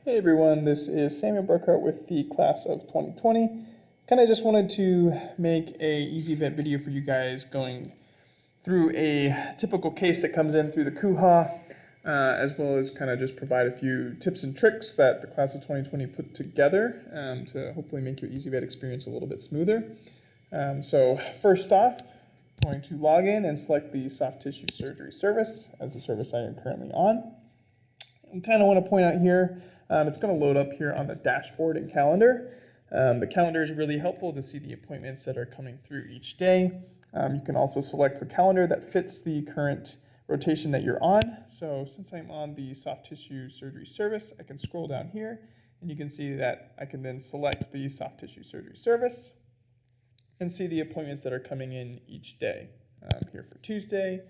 Hey everyone, this is Samuel Burkhart with the class of 2020. Kind of just wanted to make a Ezyvet video for you guys going through a typical case that comes in through the KUHA, as well as kind of just provide a few tips and tricks that the class of 2020 put together to hopefully make your Ezyvet experience a little bit smoother. So first off, I'm going to log in and select the soft tissue surgery service as the service I am currently on. I kind of want to point out here, it's going to load up here on the dashboard and calendar. The calendar is really helpful to see the appointments that are coming through each day. You can also select the calendar that fits the current rotation that you're on. So since I'm on the soft tissue surgery service, I can scroll down here and you can see that I can then select the soft tissue surgery service and see the appointments that are coming in each day. Here for Tuesday,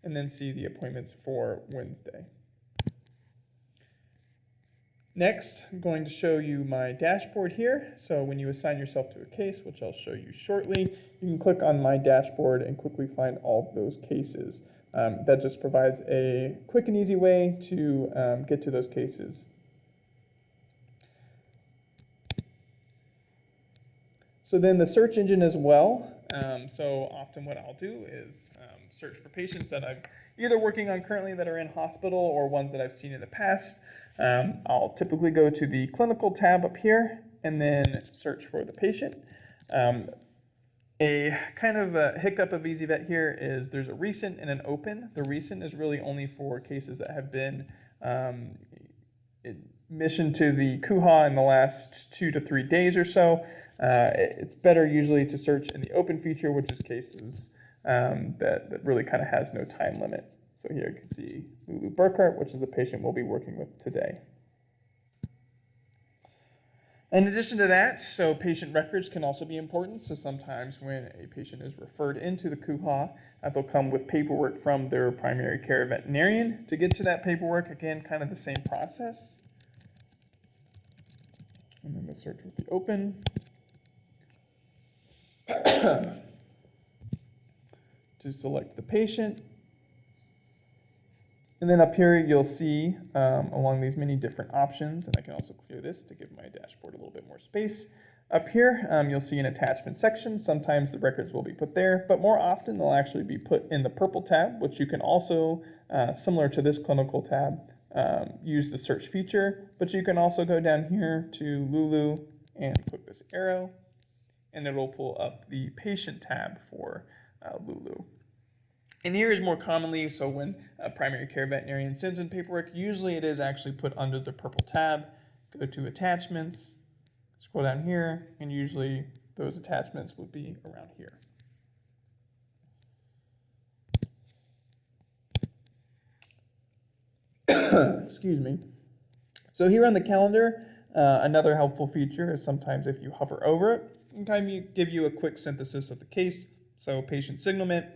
and then see the appointments for Wednesday. Next, I'm going to show you my dashboard here. So when you assign yourself to a case, which I'll show you shortly, you can click on my dashboard and quickly find all of those cases. That just provides a quick and easy way to get to those cases. So then the search engine as well. So often what I'll do is search for patients that I'm either working on currently that are in hospital or ones that I've seen in the past. I'll typically go to the clinical tab up here and then search for the patient. A kind of a hiccup of Ezyvet here is there's a recent and an open. The recent is really only for cases that have been admission to the KUHA in the last 2 to 3 days or so. It's better usually to search in the open feature, which is cases that really kind of has no time limit. So here you can see Lulu Burkhart, which is a patient we'll be working with today. In addition to that, so patient records can also be important. So sometimes when a patient is referred into the KUHA, they'll come with paperwork from their primary care veterinarian. To get to that paperwork, again, kind of the same process. I'm going to search with the open. To select the patient. And then up here, you'll see along these many different options, and I can also clear this to give my dashboard a little bit more space. Up here, you'll see an attachment section. Sometimes the records will be put there, but more often they'll actually be put in the purple tab, which you can also, similar to this clinical tab, use the search feature. But you can also go down here to Lulu and click this arrow, and it'll pull up the patient tab for Lulu. And here is more commonly, so when a primary care veterinarian sends in paperwork, usually it is actually put under the purple tab. Go to attachments, scroll down here, and usually those attachments would be around here. Excuse me. So here on the calendar, another helpful feature is sometimes if you hover over it, it can kind of give you a quick synthesis of the case. So patient signalment,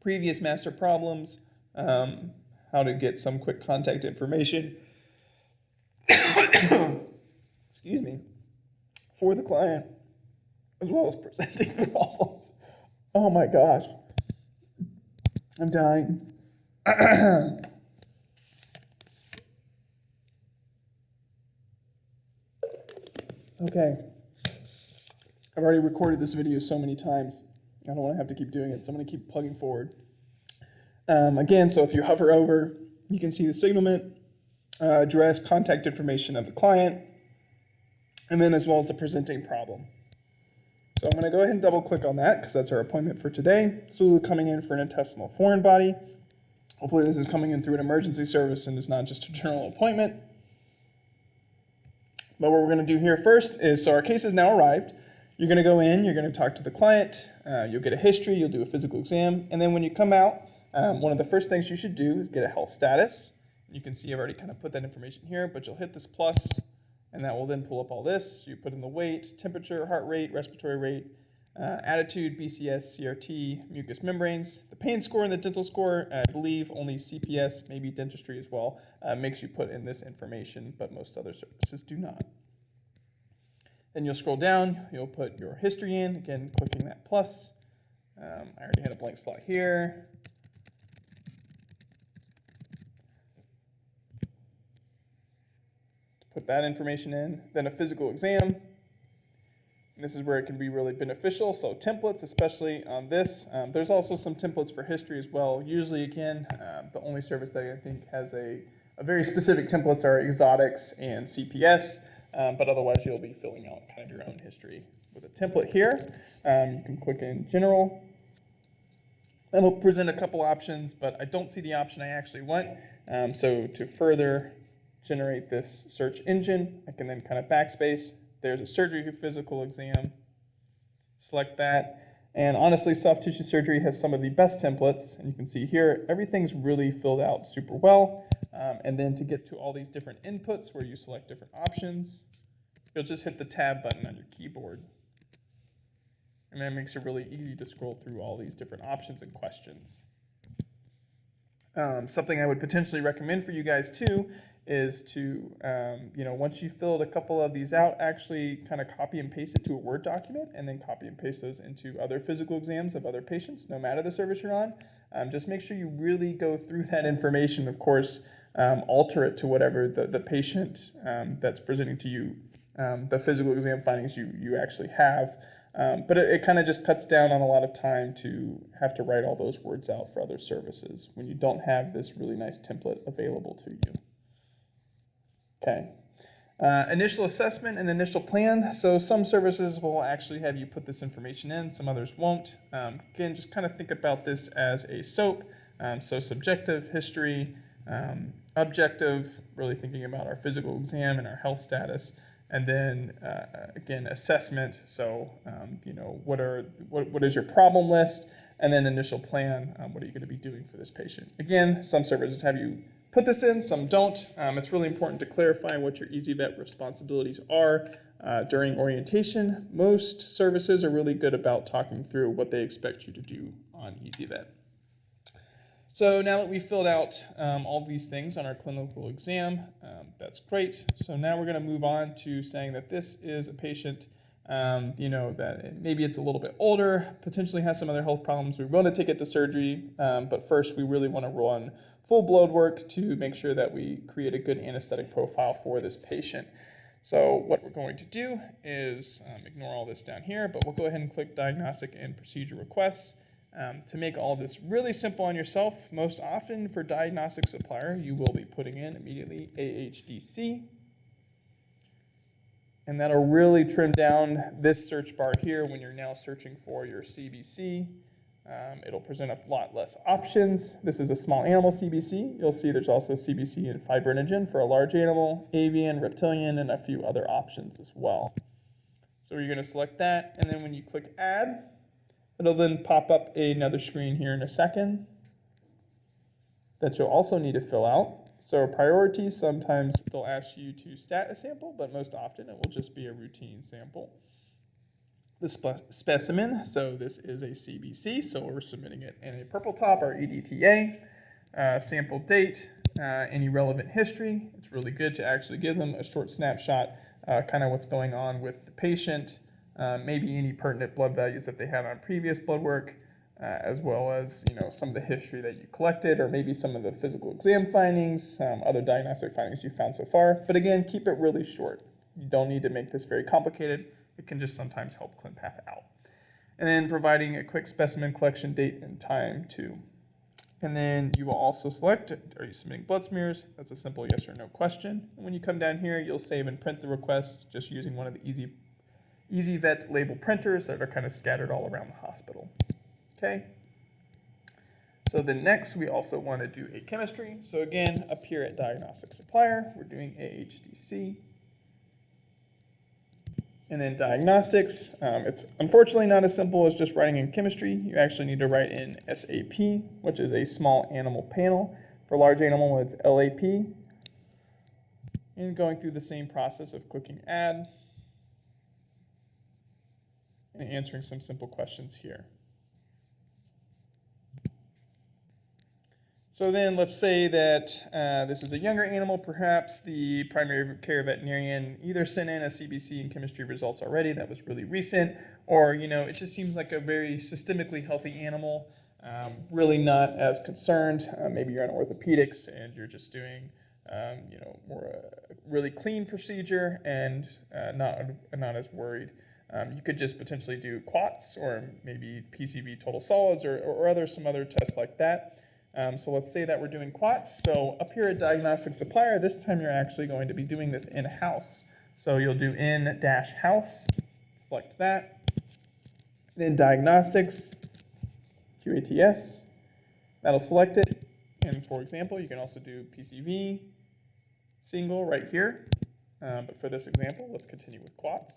previous master problems, how to get some quick contact information, excuse me, for the client, as well as presenting problems. Oh my gosh, I'm dying. Okay, I've already recorded this video so many times. I don't want to have to keep doing it, so I'm going to keep plugging forward. Again, so if you hover over, you can see the signalment, address, contact information of the client, and then as well as the presenting problem. So I'm going to go ahead and double click on that because that's our appointment for today. So coming in for an intestinal foreign body. Hopefully this is coming in through an emergency service and it's not just a general appointment. But what we're going to do here first is, so our case has now arrived. You're going to go in, you're going to talk to the client, you'll get a history, you'll do a physical exam, and then when you come out, one of the first things you should do is get a health status. You can see I've already kind of put that information here, but you'll hit this plus, and that will then pull up all this. You put in the weight, temperature, heart rate, respiratory rate, attitude, BCS, CRT, mucous membranes. The pain score and the dental score, I believe only CPS, maybe dentistry as well, makes you put in this information, but most other services do not. Then you'll scroll down, you'll put your history in, again, clicking that plus. I already had a blank slot here. Put that information in. Then a physical exam. And this is where it can be really beneficial. So templates, especially on this. There's also some templates for history as well. Usually, again, the only service that I think has a very specific templates are Exotics and CPS. But otherwise, you'll be filling out kind of your own history with a template here. You can click in General. That'll present a couple options, but I don't see the option I actually want. So to further generate this search engine, I can then kind of backspace. There's a surgery physical exam. Select that. And honestly, soft tissue surgery has some of the best templates. And you can see here, everything's really filled out super well. And then to get to all these different inputs where you select different options, you'll just hit the tab button on your keyboard. And that makes it really easy to scroll through all these different options and questions. Something I would potentially recommend for you guys too is to, once you've filled a couple of these out, actually kind of copy and paste it to a Word document and then copy and paste those into other physical exams of other patients, no matter the service you're on. Just make sure you really go through that information, of course, alter it to whatever the patient that's presenting to you, the physical exam findings you actually have. But it kind of just cuts down on a lot of time to have to write all those words out for other services when you don't have this really nice template available to you. Okay. Initial assessment and initial plan. So some services will actually have you put this information in, some others won't. Again, just kind of think about this as a SOAP. So subjective, history, objective, really thinking about our physical exam and our health status. And then, again, assessment. So, what is your problem list? And then initial plan. What are you going to be doing for this patient? Again, some services have you put this in, some don't. It's really important to clarify what your Ezyvet responsibilities are during orientation. Most services are really good about talking through what they expect you to do on Ezyvet. So now that we've filled out all these things on our clinical exam, that's great. So now we're going to move on to saying that this is a patient, that maybe it's a little bit older, potentially has some other health problems. We want to take it to surgery, but first we really want to run full blood work to make sure that we create a good anesthetic profile for this patient. So what we're going to do is ignore all this down here, but we'll go ahead and click Diagnostic and Procedure Requests. To make all this really simple on yourself, most often for diagnostic supplier, you will be putting in immediately AHDC. And that'll really trim down this search bar here when you're now searching for your CBC. It'll present a lot less options. This is a small animal CBC. You'll see there's also CBC and fibrinogen for a large animal, avian, reptilian, and a few other options as well. So you're going to select that, and then when you click Add, it'll then pop up another screen here in a second that you'll also need to fill out. So priorities, sometimes they'll ask you to stat a sample, but most often it will just be a routine sample. The specimen, so this is a CBC, so we're submitting it in a purple top or EDTA. Sample date, any relevant history. It's really good to actually give them a short snapshot, kind of what's going on with the patient, maybe any pertinent blood values that they had on previous blood work, as well as some of the history that you collected, or maybe some of the physical exam findings, other diagnostic findings you found so far. But again, keep it really short. You don't need to make this very complicated. It can just sometimes help ClinPath out. And then providing a quick specimen collection date and time too. And then you will also select, are you submitting blood smears? That's a simple yes or no question. And when you come down here, you'll save and print the request just using one of the Ezyvet label printers that are kind of scattered all around the hospital. Okay. So then next, we also want to do a chemistry. So again, up here at Diagnostic Supplier, we're doing AHDC. And then diagnostics, it's unfortunately not as simple as just writing in chemistry. You actually need to write in SAP, which is a small animal panel. For large animal, it's LAP. And going through the same process of clicking Add and answering some simple questions here. So then let's say that this is a younger animal. Perhaps the primary care veterinarian either sent in a CBC and chemistry results already that was really recent, or it just seems like a very systemically healthy animal, really not as concerned. Maybe you're on orthopedics and you're just doing more really clean procedure and not as worried. You could just potentially do QUATS or maybe PCV total solids or some other tests like that. So let's say that we're doing QUATS. So up here at Diagnostic Supplier, this time you're actually going to be doing this in-house. So you'll do in-house, select that. Then Diagnostics, QATS, that'll select it. And for example, you can also do PCV, single right here. But for this example, let's continue with QUATS.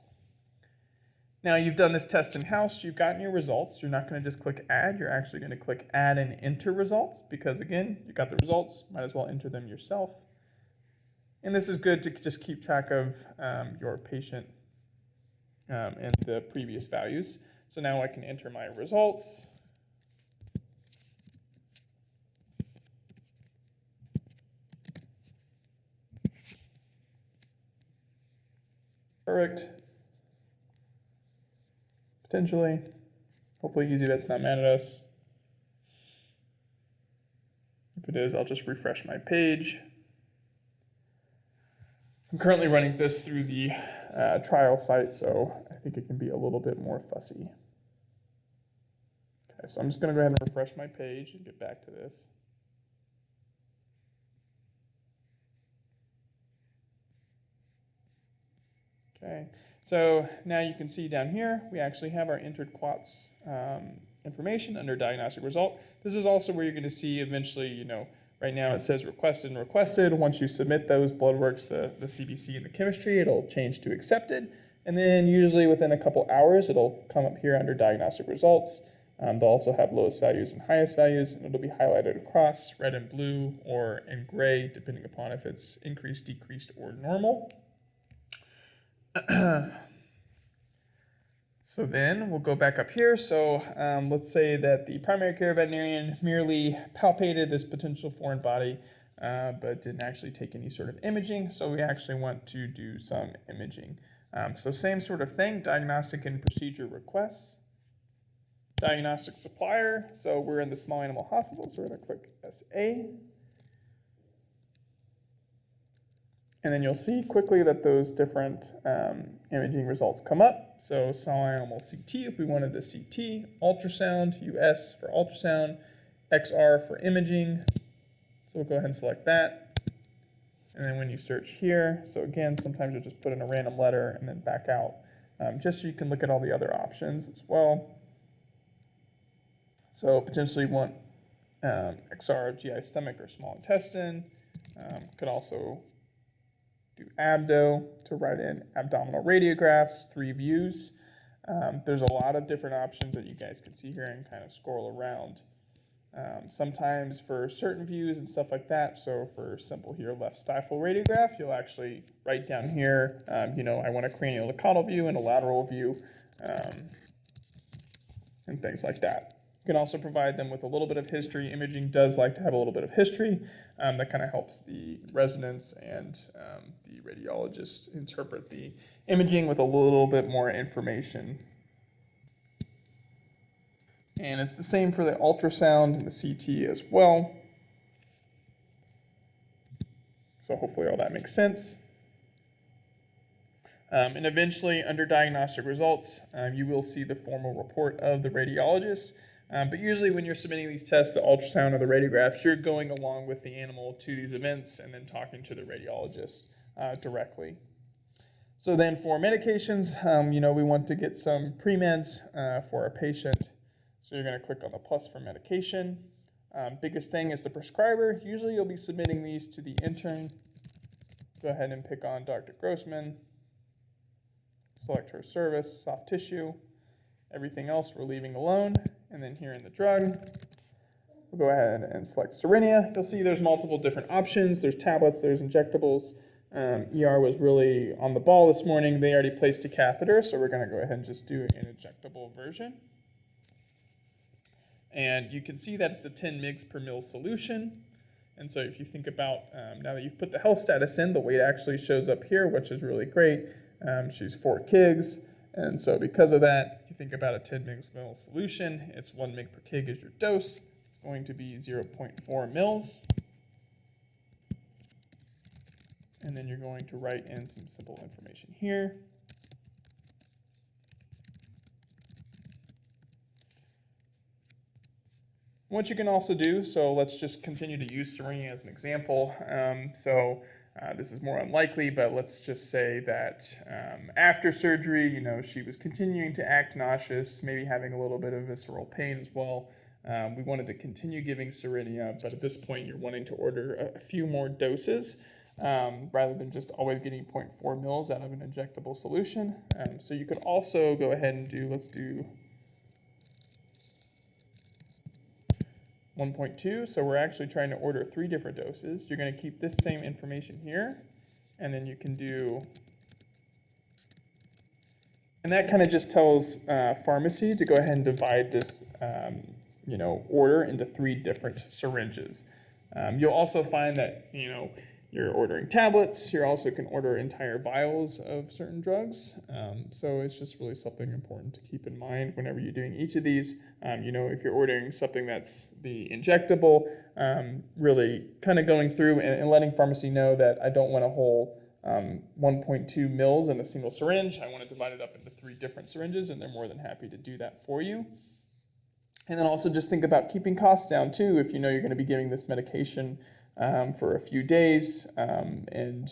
Now you've done this test in-house, you've gotten your results. You're not going to just click add, you're actually going to click add and enter results because again, you got the results, might as well enter them yourself. And this is good to just keep track of your patient and the previous values. So now I can enter my results. Perfect. Potentially. Hopefully Ezyvet's not mad at us. If it is, I'll just refresh my page. I'm currently running this through the trial site, so I think it can be a little bit more fussy. Okay, so I'm just going to go ahead and refresh my page and get back to this. Okay, so now you can see down here, we actually have our entered QUATS information under diagnostic result. This is also where you're going to see eventually, right now it says requested and requested. Once you submit those blood works, the CBC and the chemistry, it'll change to accepted. And then usually within a couple hours, it'll come up here under diagnostic results. They'll also have lowest values and highest values, and it'll be highlighted across red and blue or in gray, depending upon if it's increased, decreased, or normal. So then we'll go back up here. So let's say that the primary care veterinarian merely palpated this potential foreign body, but didn't actually take any sort of imaging. So we actually want to do some imaging. So same sort of thing, diagnostic and procedure requests. Diagnostic supplier, so we're in the small animal hospital, so we're going to click SA. And then you'll see quickly that those different imaging results come up. So small animal CT if we wanted the CT, ultrasound, US for ultrasound, XR for imaging. So we'll go ahead and select that. And then when you search here, so again, sometimes you'll just put in a random letter and then back out, just so you can look at all the other options as well. So potentially want XR of GI stomach or small intestine. Could also do abdo to write in abdominal radiographs, 3 views. There's a lot of different options that you guys can see here and kind of scroll around. Sometimes for certain views and stuff like that, so for simple here, left stifle radiograph, you'll actually write down here, I want a craniocaudal view and a lateral view, and things like that. You can also provide them with a little bit of history. Imaging does like to have a little bit of history. That kind of helps the residents and the radiologists interpret the imaging with a little bit more information. And it's the same for the ultrasound and the CT as well. So hopefully all that makes sense. And eventually, under diagnostic results, you will see the formal report of the radiologist. But usually when you're submitting these tests, the ultrasound or the radiographs, you're going along with the animal to these events and then talking to the radiologist directly. So then for medications, we want to get some pre-meds for a patient. So you're going to click on the plus for medication. Biggest thing is the prescriber. Usually you'll be submitting these to the intern. Go ahead and pick on Dr. Grossman. Select her service, soft tissue. Everything else we're leaving alone. And then here in the drug, we'll go ahead and select Cerenia. You'll see there's multiple different options. There's tablets, there's injectables. ER was really on the ball this morning. They already placed a catheter, so we're going to go ahead and just do an injectable version. And you can see that it's a 10 mg per ml solution. And so if you think about, now that you've put the health status in, the weight actually shows up here, which is really great. She's 4 kgs. And so because of that, if you think about a 10 mg per ml solution, it's 1 mg per kg is your dose. It's going to be 0.4 mils. and then you're going to write in some simple information here. What you can also do, so let's just continue to use Serene as an example. This is more unlikely, but let's just say that after surgery, she was continuing to act nauseous, maybe having a little bit of visceral pain as well. We wanted to continue giving Cerenia, but at this point you're wanting to order a few more doses rather than just always getting 0.4 mils out of an injectable solution. So you could also go ahead and let's do 1.2, so we're actually trying to order 3 different doses. You're going to keep this same information here, and then you can do, and that kind of just tells pharmacy to go ahead and divide this, order into 3 different syringes. You'll also find that, you're ordering tablets. You also can order entire vials of certain drugs. So it's just really something important to keep in mind whenever you're doing each of these. If you're ordering something that's the injectable, really kind of going through and letting pharmacy know that I don't want a whole 1.2 mils in a single syringe. I want to divide it up into 3 different syringes, and they're more than happy to do that for you. And then also just think about keeping costs down too. If you know you're going to be giving this medication for a few days, and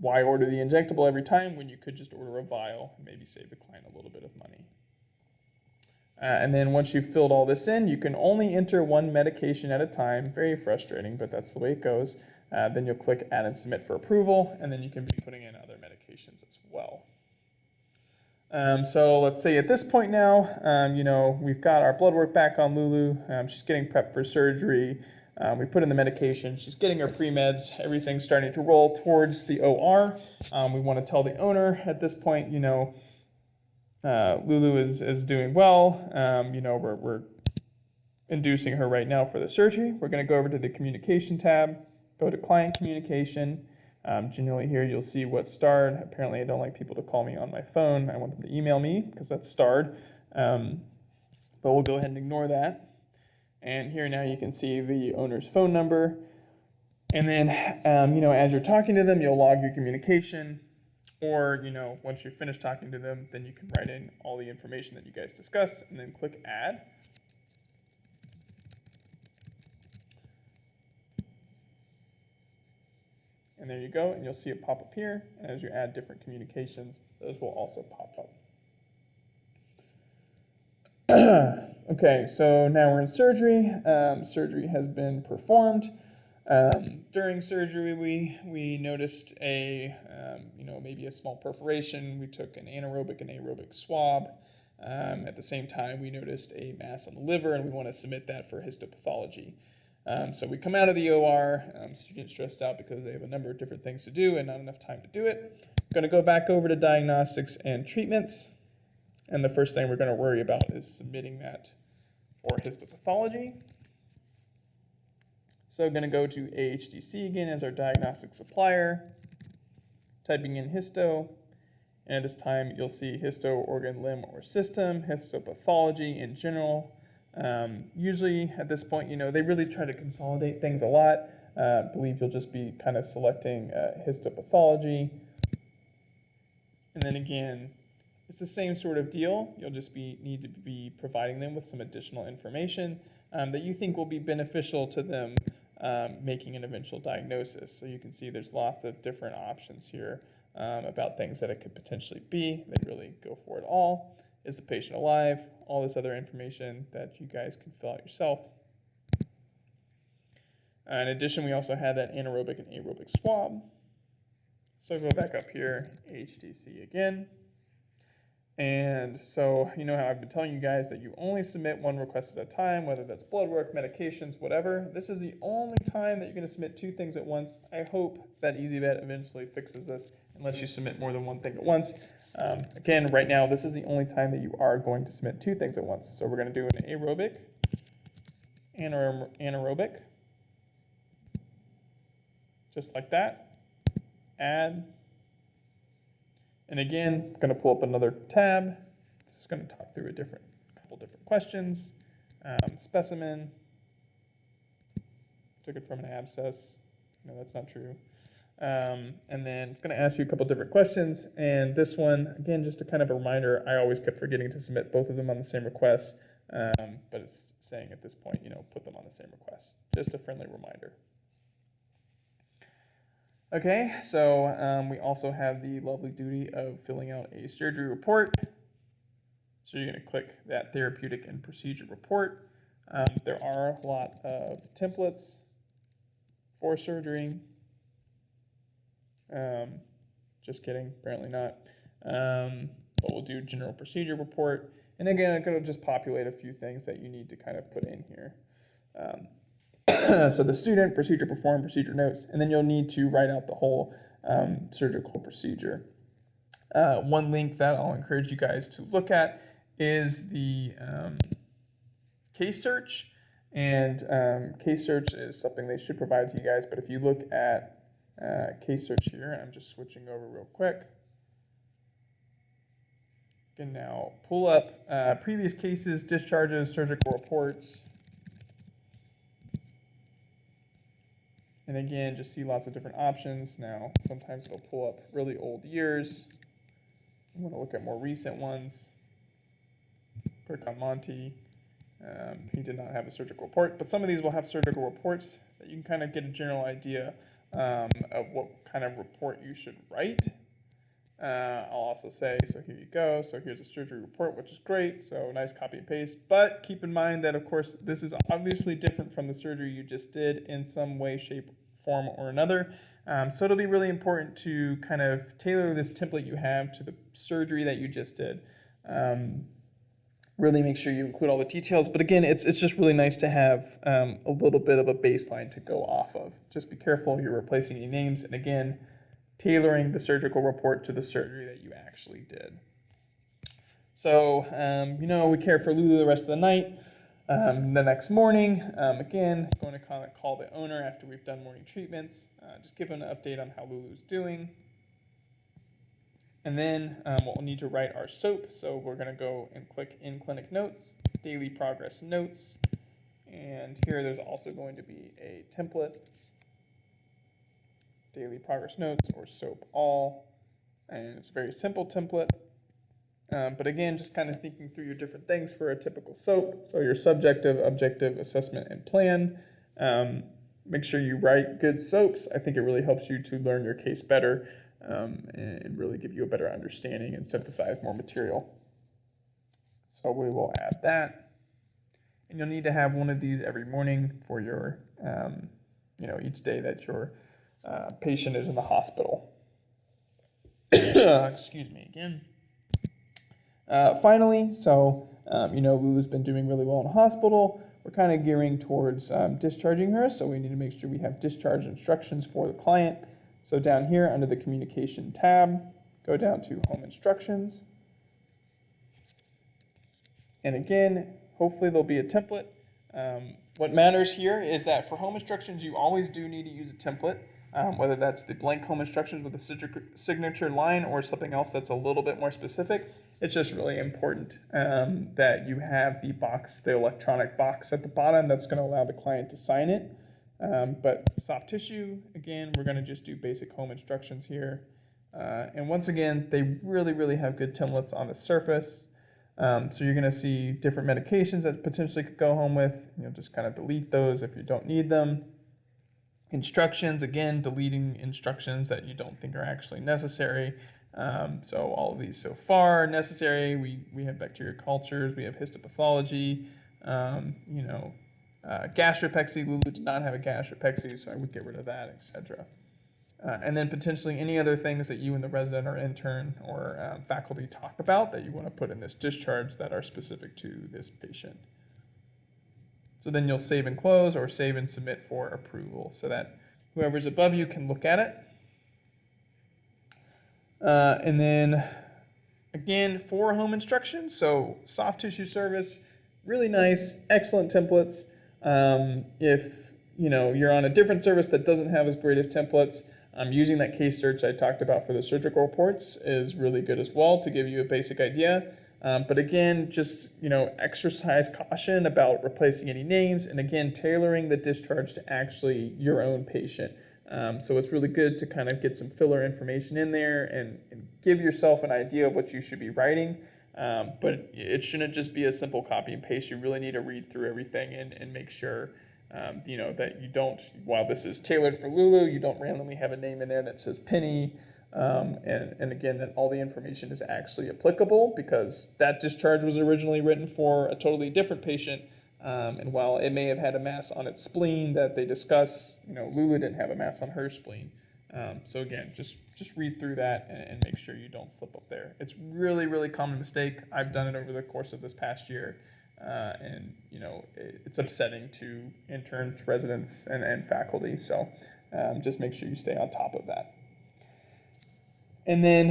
why order the injectable every time when you could just order a vial and maybe save the client a little bit of money. And then once you've filled all this in, you can only enter 1 medication at a time. Very frustrating, but that's the way it goes. Then you'll click Add and Submit for approval, and then you can be putting in other medications as well. So let's say at this point now, we've got our blood work back on Lulu. She's getting prepped for surgery. We put in the medication. She's getting her pre-meds. Everything's starting to roll towards the OR. We want to tell the owner at this point, Lulu is doing well. We're inducing her right now for the surgery. We're going to go over to the communication tab, go to client communication. Generally here you'll see what's starred. Apparently I don't like people to call me on my phone. I want them to email me because that's starred. But we'll go ahead and ignore that. And here now you can see the owner's phone number. And then, as you're talking to them, you'll log your communication. Or, once you're finished talking to them, then you can write in all the information that you guys discussed and then click Add. And there you go, and you'll see it pop up here. And as you add different communications, those will also pop up. Okay, so now we're in surgery. Surgery has been performed. During surgery, we noticed maybe a small perforation. We took an anaerobic and aerobic swab. At the same time, we noticed a mass on the liver, and we want to submit that for histopathology. So we come out of the OR, students stressed out because they have a number of different things to do and not enough time to do it. Going to go back over to diagnostics and treatments. And the first thing we're going to worry about is submitting that for histopathology. So I'm going to go to AHDC again as our diagnostic supplier, typing in histo, and this time you'll see histo, organ, limb, or system, histopathology in general. Usually at this point, they really try to consolidate things a lot. I believe you'll just be kind of selecting histopathology. And then again, it's the same sort of deal. You'll just need to be providing them with some additional information that you think will be beneficial to them making an eventual diagnosis. So you can see there's lots of different options here about things that it could potentially be. They really go for it all. Is the patient alive? All this other information that you guys can fill out yourself. In addition, we also had that anaerobic and aerobic swab. So go back up here, HDC again. And so you know how I've been telling you guys that you only submit 1 request at a time, whether that's blood work, medications, whatever. This is the only time that you're going to submit 2 things at once. I hope that Ezyvet eventually fixes this and lets you submit more than 1 thing at once. Again, right now, this is the only time that you are going to submit 2 things at once. So we're going to do an aerobic, anaerobic, just like that. Add. And again, I'm going to pull up another tab. This is going to talk through a couple different questions. Specimen. Took it from an abscess. No, that's not true. And then it's going to ask you a couple different questions. And this one, again, just a kind of a reminder, I always kept forgetting to submit both of them on the same request. But it's saying at this point, put them on the same request. Just a friendly reminder. Okay, so we also have the lovely duty of filling out a surgery report. So you're going to click that therapeutic and procedure report. There are a lot of templates for surgery. Just kidding, apparently not. But we'll do general procedure report. And again, I'm going to just populate a few things that you need to kind of put in here. So the student, procedure performed, procedure notes, and then you'll need to write out the whole surgical procedure. One link that I'll encourage you guys to look at is the case search. And case search is something they should provide to you guys, but if you look at case search here, I'm just switching over real quick. You can now pull up previous cases, discharges, surgical reports. And again, just see lots of different options. Now, sometimes it'll pull up really old years. You want to look at more recent ones. Click on Monty. He did not have a surgical report, but some of these will have surgical reports that you can kind of get a general idea of what kind of report you should write. I'll also say, so here you go. So here's a surgery report, which is great. So nice copy and paste. But keep in mind that, of course, this is obviously different from the surgery you just did in some way, shape, form, or another. So it'll be really important to kind of tailor this template you have to the surgery that you just did. Really make sure you include all the details. But again, it's just really nice to have a little bit of a baseline to go off of. Just be careful you're replacing any names. And again, tailoring the surgical report to the surgery that you actually did. So, we care for Lulu the rest of the night. The next morning, again, going to call the owner after we've done morning treatments. Just give him an update on how Lulu's doing. And then we'll need to write our SOAP. So we're going to go and click in clinic notes, daily progress notes. And here there's also going to be a template. Daily progress notes or SOAP all, and it's a very simple template, but again, just kind of thinking through your different things for a typical SOAP. So your subjective, objective, assessment, and plan. Make sure you write good SOAPs. I think it really helps you to learn your case better and really give you a better understanding and synthesize more material. So we will add that, and you'll need to have one of these every morning for your, each day that your patient is in the hospital. Excuse me again. Finally, so Lulu's been doing really well in the hospital. We're kind of gearing towards discharging her, so we need to make sure we have discharge instructions for the client. So down here under the communication tab, go down to home instructions. And again, hopefully there'll be a template. What matters here is that for home instructions, you always do need to use a template. Whether that's the blank home instructions with a signature line or something else that's a little bit more specific. It's just really important that you have the electronic box at the bottom that's going to allow the client to sign it. But soft tissue, again, we're going to just do basic home instructions here. And once again, they really, really have good templates on the surface. So you're going to see different medications that potentially could go home with. Just kind of delete those if you don't need them. Instructions, again, deleting instructions that you don't think are actually necessary. So all of these so far are necessary. We have bacteria cultures, we have histopathology, gastropexy. Lulu did not have a gastropexy, so I would get rid of that, etc. And then potentially any other things that you and the resident or intern or faculty talk about that you want to put in this discharge that are specific to this patient. So then you'll save and close or save and submit for approval so that whoever's above you can look at it. And then again, for home instructions, so soft tissue service, really nice, excellent templates. If you're on a different service that doesn't have as great of templates, using that case search I talked about for the surgical reports is really good as well to give you a basic idea. But again, just exercise caution about replacing any names, and again, tailoring the discharge to actually your own patient. So it's really good to kind of get some filler information in there and give yourself an idea of what you should be writing. But it shouldn't just be a simple copy and paste. You really need to read through everything and make sure that you don't, while this is tailored for Lulu, you don't randomly have a name in there that says Penny. And again, that all the information is actually applicable, because that discharge was originally written for a totally different patient. And while it may have had a mass on its spleen that they discuss, Lulu didn't have a mass on her spleen. So again, just read through that and make sure you don't slip up there. It's really, really common mistake. I've done it over the course of this past year. And it's upsetting to interns, residents, and faculty. So just make sure you stay on top of that. And then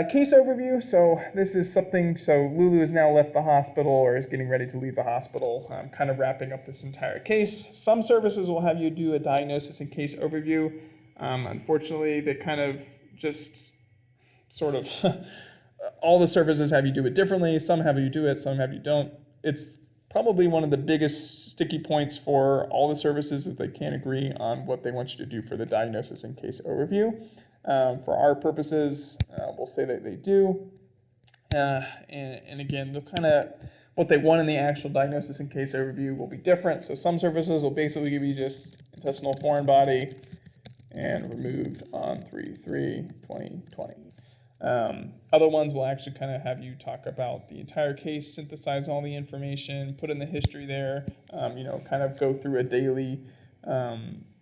case overview. So this is something, so Lulu has now left the hospital or is getting ready to leave the hospital. I'm kind of wrapping up this entire case. Some services will have you do a diagnosis and case overview. Unfortunately, they kind of just sort of, all the services have you do it differently. Some have you do it, some have you don't. It's probably one of the biggest sticky points for all the services, that they can't agree on what they want you to do for the diagnosis and case overview. For our purposes, we'll say that they do. And again, they'll kind of, what they want in the actual diagnosis and case overview will be different. So some services will basically give you just intestinal foreign body and removed on 3/3/2020. Other ones will actually kind of have you talk about the entire case, synthesize all the information, put in the history there, kind of go through a daily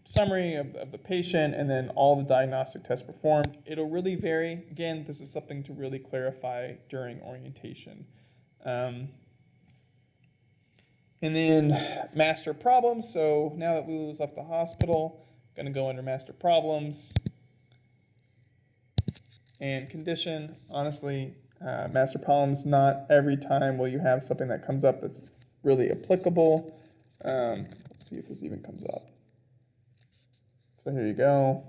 summary of the patient, and then all the diagnostic tests performed. It'll really vary. Again, this is something to really clarify during orientation. And then master problems. So now that Lulu's left the hospital, I'm going to go under master problems. And condition, honestly, master problems, not every time will you have something that comes up that's really applicable. Let's see if this even comes up. So here you go.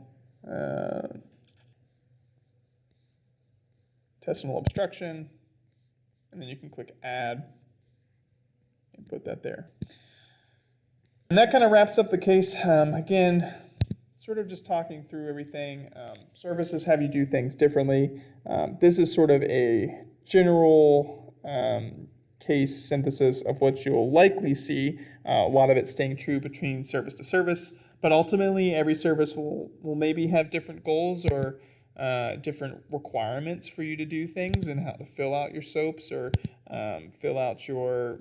Intestinal obstruction, and then you can click add and put that there. And that kind of wraps up the case. Again, sort of just talking through everything. Services have you do things differently. This is sort of a general case synthesis of what you'll likely see. A lot of it staying true between service to service, but ultimately every service will maybe have different goals or different requirements for you to do things, and how to fill out your SOAPs or fill out your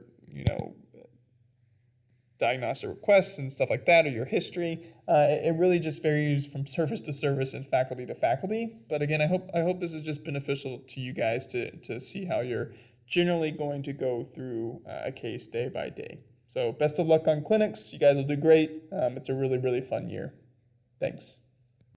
diagnostic requests and stuff like that, or your history. It really just varies from service to service and faculty to faculty. But again, I hope this is just beneficial to you guys to see how you're generally going to go through a case day by day. So best of luck on clinics. You guys will do great. It's a really, really fun year. Thanks.